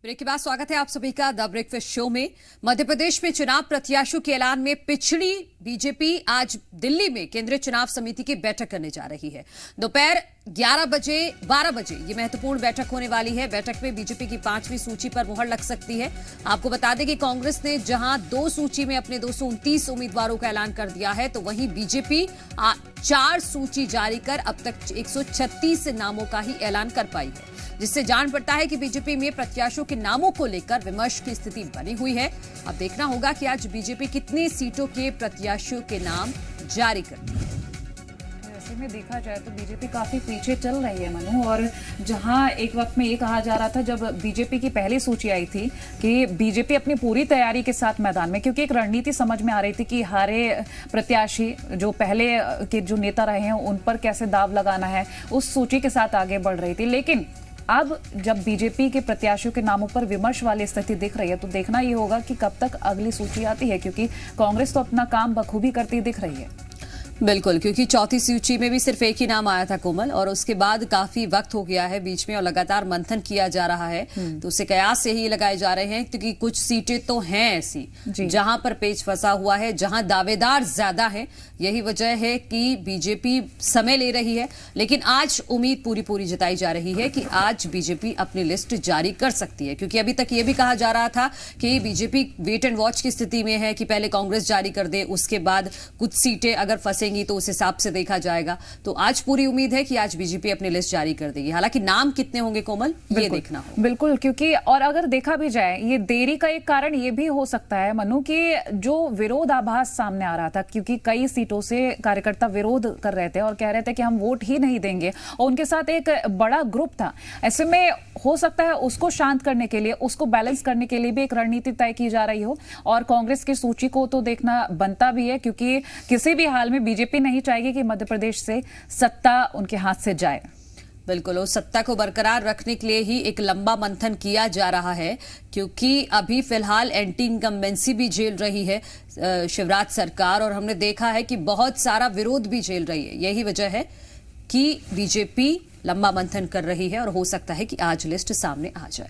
Break के बाद स्वागत है आप सभी का द ब्रेकफास्ट शो में। मध्य प्रदेश में चुनाव प्रत्याशियों के ऐलान में पिछड़ी बीजेपी आज दिल्ली में केंद्रीय चुनाव समिति की बैठक करने जा रही है। दोपहर 12 बजे ये महत्वपूर्ण बैठक होने वाली है। बैठक में बीजेपी की 5वीं सूची पर मुहर लग सकती है। आपको बता दें कि कांग्रेस ने जहां 2 सूची में अपने 229 उम्मीदवारों का ऐलान कर दिया है, तो वहीं बीजेपी 4 सूची जारी कर अब तक 136 नामों का ही ऐलान कर पाई है, जिससे जान पड़ता है कि बीजेपी में प्रत्याशियों के नामों को लेकर विमर्श की स्थिति बनी हुई है। अब देखना होगा कि आज बीजेपी कितनी सीटों के प्रत्याशियों के नाम जारी करती है। ऐसे में देखा जाए तो बीजेपी काफी पीछे चल रही है मनु, और जहां एक वक्त में ये कहा जा रहा था जब बीजेपी की पहली सूची आई थी कि बीजेपी अपनी पूरी तैयारी के साथ मैदान में, क्योंकि एक रणनीति समझ में आ रही थी कि हारे प्रत्याशी जो पहले के जो नेता रहे हैं उन पर कैसे दाव लगाना है, उस सूची के साथ आगे बढ़ रही थी। लेकिन अब जब बीजेपी के प्रत्याशियों के नामों पर विमर्श वाली स्थिति दिख रही है, तो देखना ये होगा कि कब तक अगली सूची आती है, क्योंकि कांग्रेस तो अपना काम बखूबी करती दिख रही है। बिल्कुल, क्योंकि चौथी सूची में भी सिर्फ एक ही नाम आया था कोमल, और उसके बाद काफी वक्त हो गया है बीच में और लगातार मंथन किया जा रहा है। तो उससे कयास से ही लगाए जा रहे हैं, क्योंकि कुछ सीटें तो हैं ऐसी जहां पर पेच फंसा हुआ है, जहां दावेदार ज्यादा है। यही वजह है कि बीजेपी समय ले रही है, लेकिन आज उम्मीद पूरी जताई जा रही है कि आज बीजेपी अपनी लिस्ट जारी कर सकती है, क्योंकि अभी तक ये भी कहा जा रहा था कि बीजेपी वेट एंड वॉच की स्थिति में है कि पहले कांग्रेस जारी कर दे, उसके बाद कुछ सीटें अगर फंसेंगी तो उस हिसाब से देखा जाएगा। तो आज पूरी उम्मीद है कि आज बीजेपी अपनी लिस्ट जारी कर देगी। हालांकि नाम कितने होंगे कोमल, ये देखना होगा। बिल्कुल, क्योंकि और अगर देखा भी जाए, ये देरी का एक कारण ये भी हो सकता है मनु कि जो विरोधाभास सामने आ रहा था, क्योंकि कई सीटों से कार्यकर्ता विरोध कर रहे थे और कह रहे थे कि हम वोट ही नहीं देंगे, और उनके साथ एक बड़ा ग्रुप था। ऐसे में हो सकता है उसको शांत करने के लिए, उसको बैलेंस करने के लिए भी एक रणनीति तय की जा रही हो, और कांग्रेस की सूची को तो देखना बनता भी है, क्योंकि किसी भी हाल में बीजेपी नहीं चाहेगी कि मध्य प्रदेश से सत्ता उनके हाथ से जाए। बिल्कुल, उस सत्ता को बरकरार रखने के लिए ही एक लंबा मंथन किया जा रहा है, क्योंकि अभी फिलहाल एंटी इनकम्बेंसी भी झेल रही है शिवराज सरकार, और हमने देखा है कि बहुत सारा विरोध भी झेल रही है। यही वजह है कि बीजेपी लंबा मंथन कर रही है और हो सकता है कि आज लिस्ट सामने आ जाए।